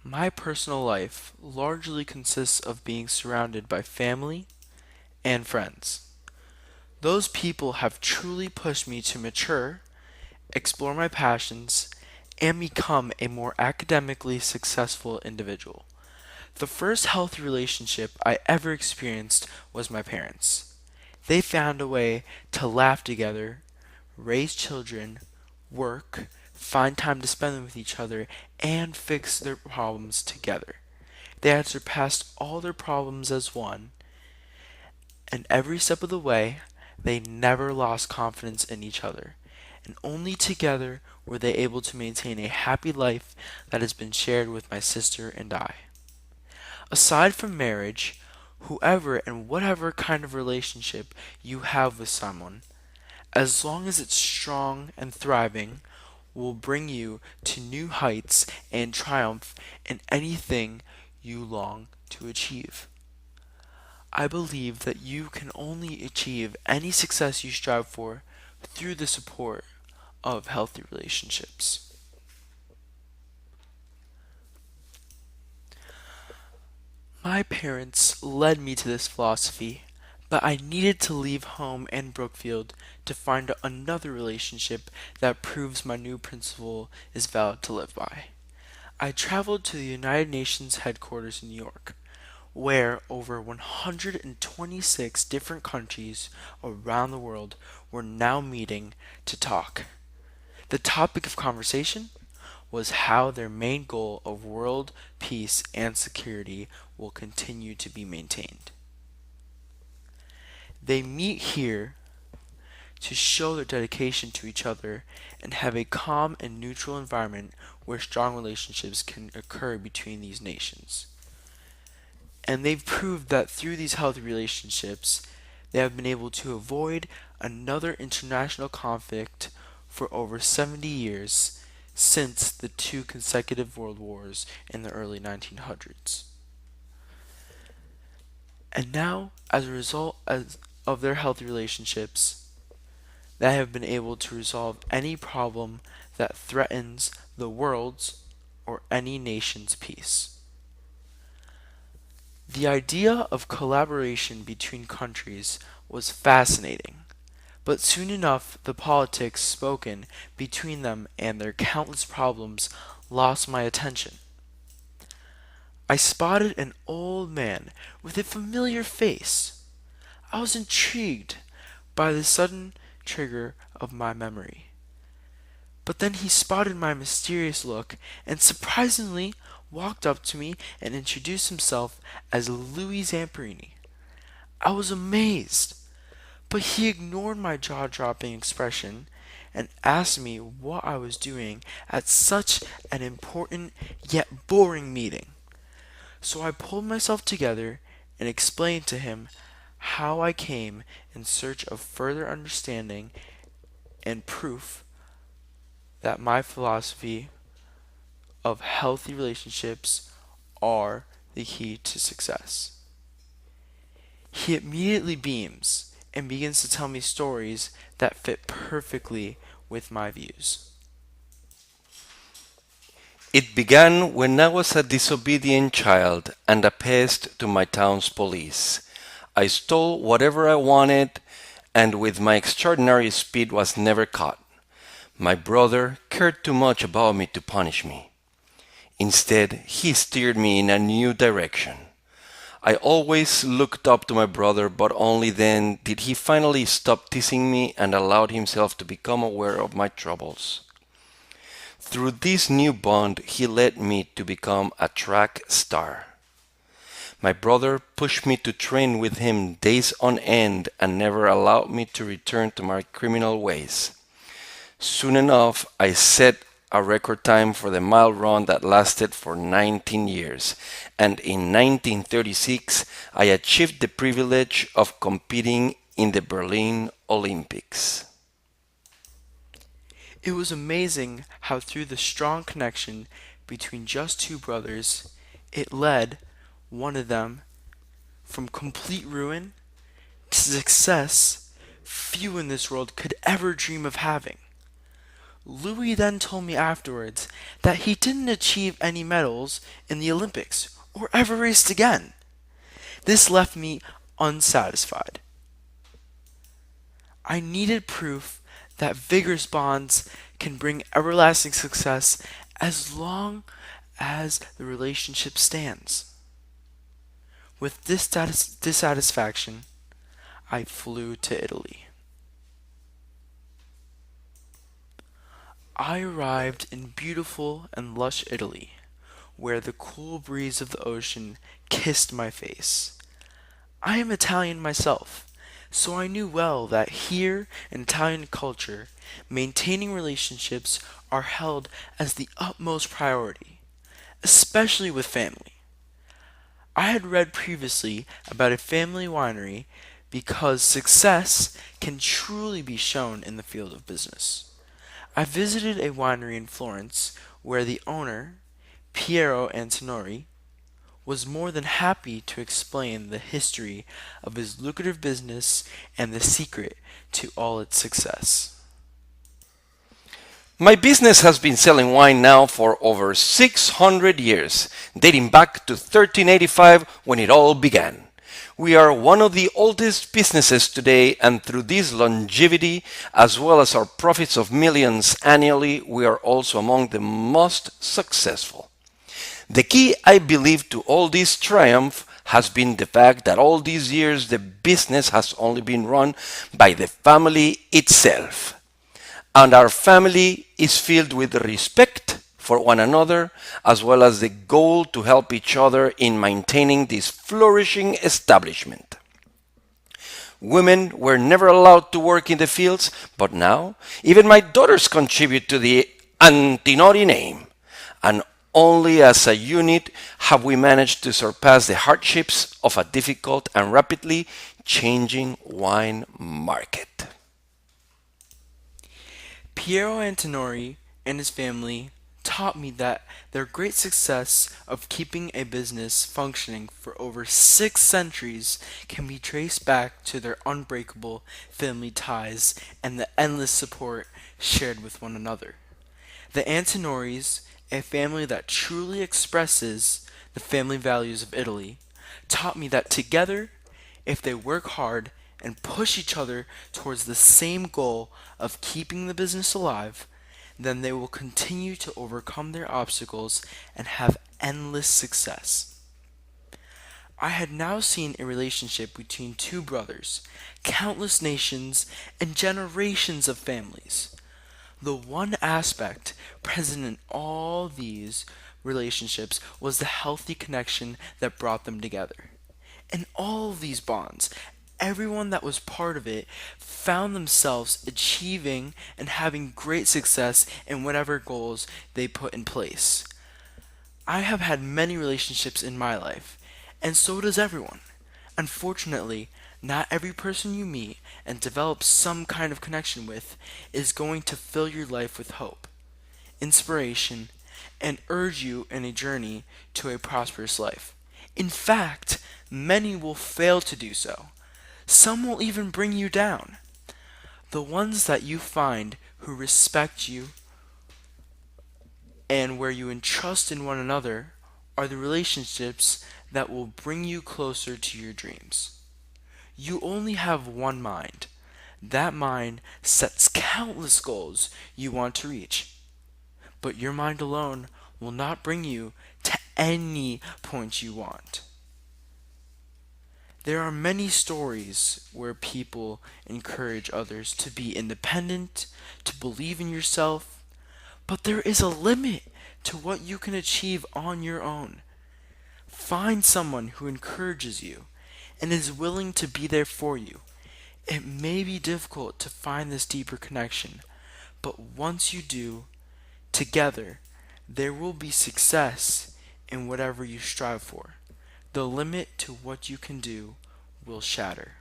My personal life largely consists of being surrounded by family and friends. Those people have truly pushed me to mature, explore my passions, and become a more academically successful individual. The first healthy relationship I ever experienced was my parents. They found a way to laugh together, raise children, work, find time to spend them with each other, and fix their problems together. They had surpassed all their problems as one, and every step of the way, they never lost confidence in each other. And only together were they able to maintain a happy life that has been shared with my sister and I. Aside from marriage, whoever and whatever kind of relationship you have with someone, as long as it's strong and thriving, will bring you to new heights and triumph in anything you long to achieve. I believe that you can only achieve any success you strive for through the support of healthy relationships. My parents led me to this philosophy, but I needed to leave home and Brookfield to find another relationship that proves my new principle is valid to live by. I traveled to the United Nations headquarters in New York, where over 126 different countries around the world were now meeting to talk. The topic of conversation was how their main goal of world peace and security will continue to be maintained. They meet here to show their dedication to each other and have a calm and neutral environment where strong relationships can occur between these nations. And they've proved that through these healthy relationships, they have been able to avoid another international conflict for over 70 years since the two consecutive world wars in the early 1900s. And now, as a result of their healthy relationships, they have been able to resolve any problem that threatens the world's or any nation's peace. The idea of collaboration between countries was fascinating, but soon enough the politics spoken between them and their countless problems lost my attention. I spotted an old man with a familiar face. I was intrigued by the sudden trigger of my memory. But then he spotted my mysterious look and surprisingly walked up to me and introduced himself as Louis Zamperini. I was amazed, but he ignored my jaw-dropping expression and asked me what I was doing at such an important yet boring meeting. So I pulled myself together and explained to him how I came in search of further understanding and proof that my philosophy of healthy relationships are the key to success. He immediately beams and begins to tell me stories that fit perfectly with my views. It began when I was a disobedient child and a pest to my town's police. I stole whatever I wanted and with my extraordinary speed was never caught. My brother cared too much about me to punish me. Instead, he steered me in a new direction. I always looked up to my brother, but only then did he finally stop teasing me and allowed himself to become aware of my troubles. Through this new bond, he led me to become a track star. My brother pushed me to train with him days on end and never allowed me to return to my criminal ways. Soon enough, I set a record time for the mile run that lasted for 19 years, and in 1936 I achieved the privilege of competing in the Berlin Olympics. It was amazing how through the strong connection between just two brothers, it led one of them from complete ruin to success few in this world could ever dream of having. Louis then told me afterwards that he didn't achieve any medals in the Olympics or ever raced again. This left me unsatisfied. I needed proof that vigorous bonds can bring everlasting success as long as the relationship stands. With this dissatisfaction, I flew to Italy. I arrived in beautiful and lush Italy, where the cool breeze of the ocean kissed my face. I am Italian myself, so I knew well that here in Italian culture, maintaining relationships are held as the utmost priority, especially with family. I had read previously about a family winery because success can truly be shown in the field of business. I visited a winery in Florence where the owner, Piero Antinori, was more than happy to explain the history of his lucrative business and the secret to all its success. My business has been selling wine now for over 600 years, dating back to 1385 when it all began. We are one of the oldest businesses today, and through this longevity, as well as our profits of millions annually, we are also among the most successful. The key, I believe, to all this triumph has been the fact that all these years the business has only been run by the family itself. And our family is filled with respect for one another, as well as the goal to help each other in maintaining this flourishing establishment. Women were never allowed to work in the fields, but now even my daughters contribute to the Antinori name. And only as a unit have we managed to surpass the hardships of a difficult and rapidly changing wine market. Piero Antinori and his family taught me that their great success of keeping a business functioning for over 6 centuries can be traced back to their unbreakable family ties and the endless support shared with one another. The Antinoris, a family that truly expresses the family values of Italy, taught me that together, if they work hard and push each other towards the same goal of keeping the business alive, then they will continue to overcome their obstacles and have endless success. I had now seen a relationship between two brothers, countless nations, and generations of families. The one aspect present in all these relationships was the healthy connection that brought them together. In all of these bonds, everyone that was part of it found themselves achieving and having great success in whatever goals they put in place. I have had many relationships in my life, and so does everyone. Unfortunately, not every person you meet and develop some kind of connection with is going to fill your life with hope, inspiration, and urge you in a journey to a prosperous life. In fact, many will fail to do so. Some will even bring you down. The ones that you find who respect you and where you entrust in one another are the relationships that will bring you closer to your dreams. You only have one mind. That mind sets countless goals you want to reach. But your mind alone will not bring you to any point you want. There are many stories where people encourage others to be independent, to believe in yourself, but there is a limit to what you can achieve on your own. Find someone who encourages you and is willing to be there for you. It may be difficult to find this deeper connection, but once you do, together, there will be success in whatever you strive for. The limit to what you can do will shatter.